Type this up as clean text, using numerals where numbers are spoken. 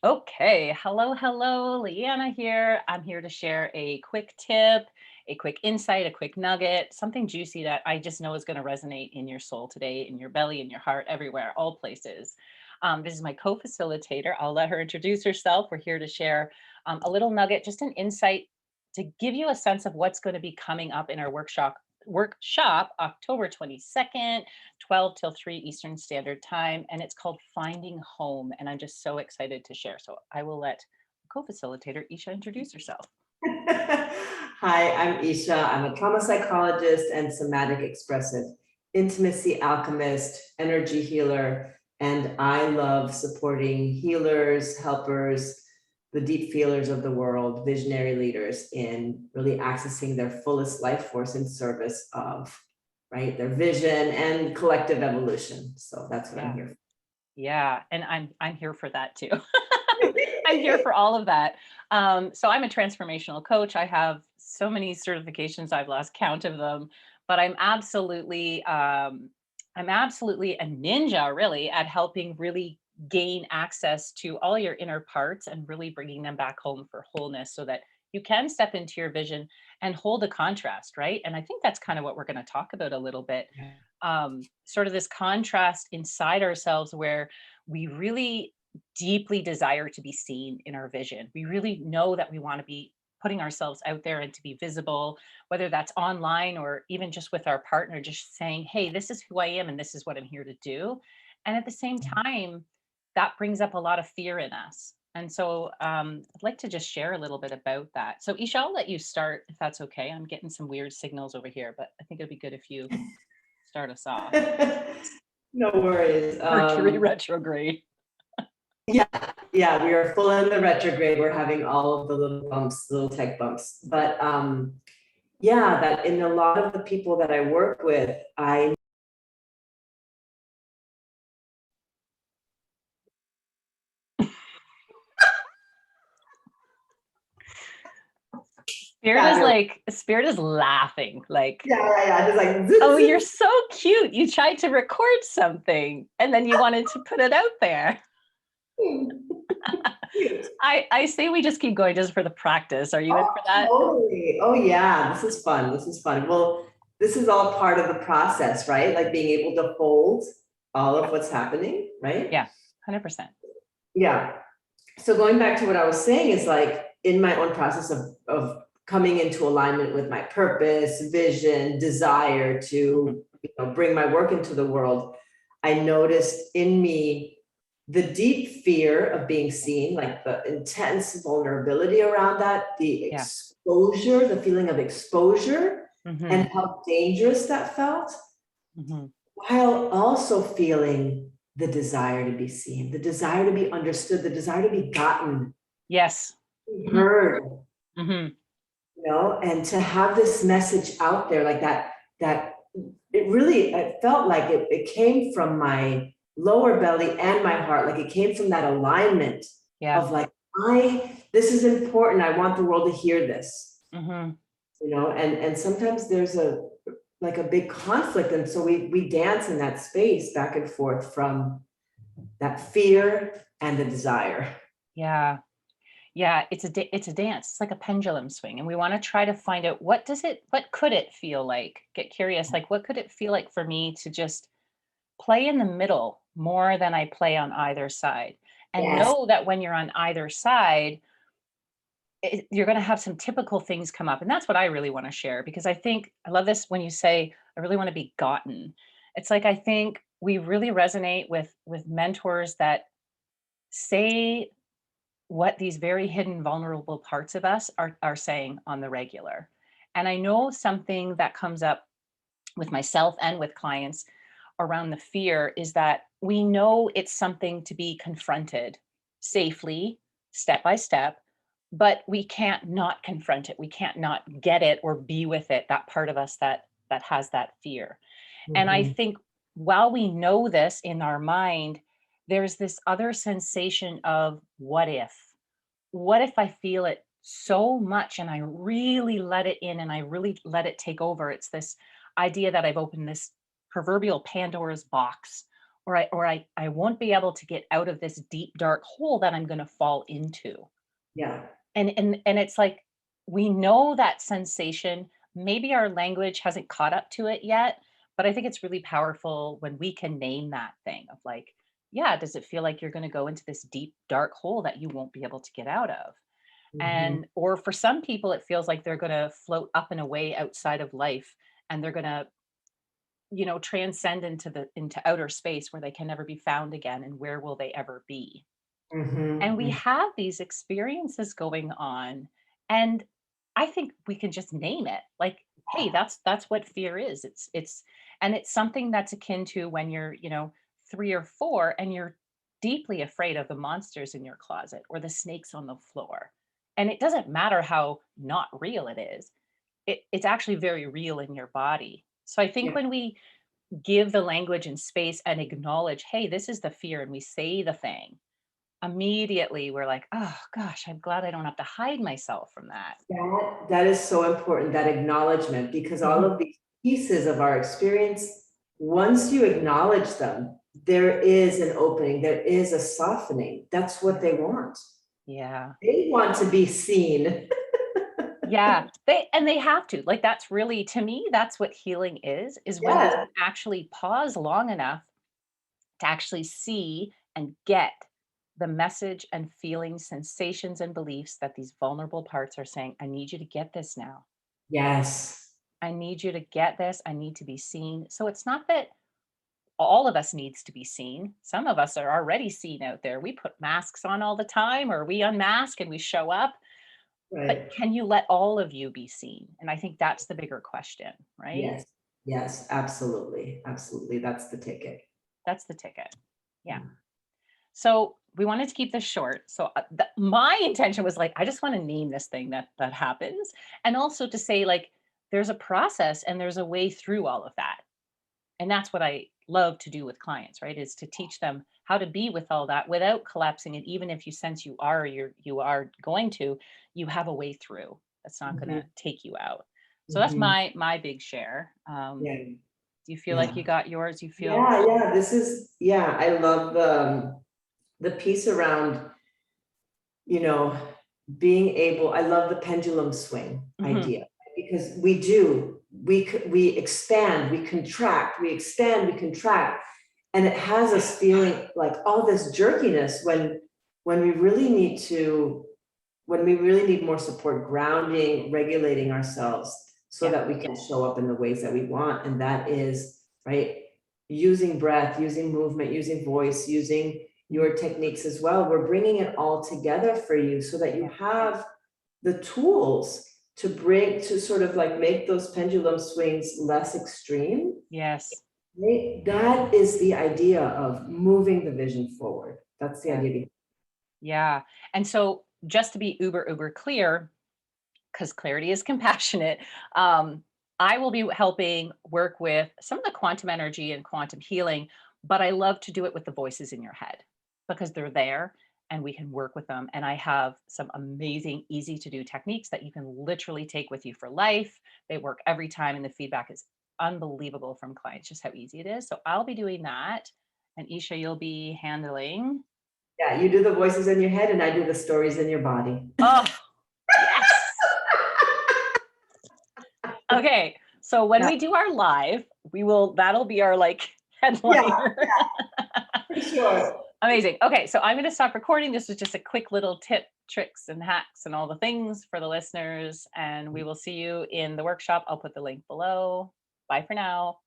Okay, hello, Leanna here. I'm here to share a quick tip, a quick insight, a quick nugget, something juicy that I just know is going to resonate in your soul today, in your belly, in your heart, everywhere, all places. This is my co-facilitator. I'll let her introduce herself. We're here to share a little nugget, just an insight to give you a sense of what's going to be coming up in our workshop October 22nd, 12 till 3 Eastern Standard Time, and it's called Finding Home. And I'm just so excited to share. So I will let co-facilitator Isha introduce herself. Hi, I'm Isha. I'm a trauma psychologist and somatic expressive intimacy alchemist, energy healer, and I love supporting healers, helpers, the deep feelers of the world, visionary leaders in really accessing their fullest life force in service of, right, their vision and collective evolution. So that's what I'm here for. Yeah, and I'm here for that too. I'm here for all of that. So I'm a transformational coach. I have so many certifications, I've lost count of them, but I'm absolutely a ninja really at helping really gain access to all your inner parts and really bringing them back home for wholeness so that you can step into your vision and hold a contrast, right? And I think that's kind of what we're going to talk about a little bit. Sort of this contrast inside ourselves where we really deeply desire to be seen in our vision. We really know that we want to be putting ourselves out there and to be visible, whether that's online or even just with our partner, just saying, hey, this is who I am and this is what I'm here to do. And at the same time, that brings up a lot of fear in us. And so I'd like to just share a little bit about that. So Isha, I'll let you start if that's okay. I'm getting some weird signals over here, but I think it'd be good if you start us off. No worries. Mercury retrograde. Yeah, yeah, we are full in the retrograde. We're having all of the little bumps, little tech bumps. But yeah, that in a lot of the people that I work with, I Spirit is laughing like, yeah. Just like oh, you're so cute. You tried to record something and then you wanted to put it out there. I say we just keep going just for the practice. Are you in for that? Totally. Oh yeah, this is fun. This is fun. Well, this is all part of the process, right? Like being able to hold all of what's happening, right? Yeah, 100%. Yeah. So going back to what I was saying is like in my own process of coming into alignment with my purpose, vision, desire to bring my work into the world, I noticed in me the deep fear of being seen, like the intense vulnerability around that, the exposure, the feeling of exposure, and how dangerous that felt, while also feeling the desire to be seen, the desire to be understood, the desire to be gotten, yes, heard, and to have this message out there like that it felt like it came from my lower belly and my heart, like it came from that alignment of like, this is important, I want the world to hear this, and sometimes there's a big conflict, and so we dance in that space back and forth from that fear and the desire. Yeah, it's a dance. It's like a pendulum swing, and we want to try to find out what could it feel like? Get curious, like what could it feel like for me to just play in the middle more than I play on either side, and know that when you're on either side, you're going to have some typical things come up, and that's what I really want to share, because I think I love this when you say I really want to be gotten. It's like I think we really resonate with mentors that say what these very hidden vulnerable parts of us are saying on the regular. And I know something that comes up with myself and with clients around the fear is that we know it's something to be confronted safely, step by step, but we can't not confront it. We can't not get it or be with it, that part of us that has that fear. And I think while we know this in our mind, there's this other sensation of what if? What if I feel it so much and I really let it in and I really let it take over? It's this idea that I've opened this proverbial Pandora's box or I won't be able to get out of this deep dark hole that I'm going to fall into. Yeah. And it's like we know that sensation. Maybe our language hasn't caught up to it yet, but I think it's really powerful when we can name that thing of like, yeah, does it feel like you're going to go into this deep dark hole that you won't be able to get out of? Mhm. And or for some people it feels like they're going to float up and away outside of life, and they're going to, transcend into outer space where they can never be found again, and where will they ever be? Mhm. And we Mhm. have these experiences going on, and I think we can just name it. Like, hey, that's what fear is. It's something that's akin to when you're, 3 or 4 and you're deeply afraid of the monsters in your closet or the snakes on the floor. And it doesn't matter how not real it is. It's actually very real in your body. So I think Yeah. when we give the language and space and acknowledge, hey, this is the fear, and we say the thing, immediately we're like, "Oh gosh, I'm glad I don't have to hide myself from that." That is so important, that acknowledgement, because all Mhm. of these pieces of our experience, once you acknowledge them, there is an opening, there is a softening. That's what Yeah. they want. Yeah. They want to be seen. Yeah. They have to. Like, that's really, to me, that's what healing is when we Yes. can actually pause long enough to actually see and get the message and feelings, sensations, and beliefs that these vulnerable parts are saying, "I need you to get this now. Yes. I need you to get this. I need to be seen." So it's not that all of us needs to be seen. Some of us are already seen out there. We put masks on all the time, or we unmask and we show up. But Right. can you let all of you be seen? And I think that's the bigger question, right? Yes. Yes, absolutely. Absolutely. That's the ticket. That's the ticket. Yeah. Yeah. So we wanted to keep this short. So my intention was like, I just want to name this thing that happens, and also to say like, there's a process and there's a way through all of that. And that's what I love to do with clients, right? Is to teach them how to be with all that without collapsing it. Even if you sense you are going to, you have a way through. That's not going Mhm. to take you out. So that's Mhm. my big share. Yeah. Do you feel like Yeah. you got yours? You feel Yeah, yeah. This is, yeah, I love the piece around, you know, being able, I love the pendulum swing Mhm. idea because we do, we expand, we contract, we expand, we contract, and it has us feeling like all this jerkiness when we really need to, when we really need more support, grounding, regulating ourselves so Yeah. that we can show up in the ways that we want. And that is, right, using breath, using movement, using voice, using Mhm. your techniques as well. We're bringing it all together for you so that you Yeah. have the tools to bring, to sort of like make those pendulum swings less extreme. Yes. Right? That is the idea of moving the vision forward. That's the Yeah. idea. Yeah. And so just to be uber clear, because clarity is compassionate, um, I will be helping work with some of the quantum energy and quantum healing, but I love to do it with the voices in your head because they're there and we can work with them. And I have some amazing, easy to do techniques that you can literally take with you for life. They work every time, and the feedback is unbelievable from clients, just how easy it is. So I'll be doing that. And Isha, you'll be handling. Yeah, you do the voices in your head and I do the stories in your body. Oh, yes. Okay. So when Yeah, we do our live, that'll be our like yeah, headliner. for sure. Amazing. Okay. So I'm going to stop recording. This was just a quick little tip, tricks, and hacks and all the things for the listeners. And we will see you in the workshop. I'll put the link below. Bye for now.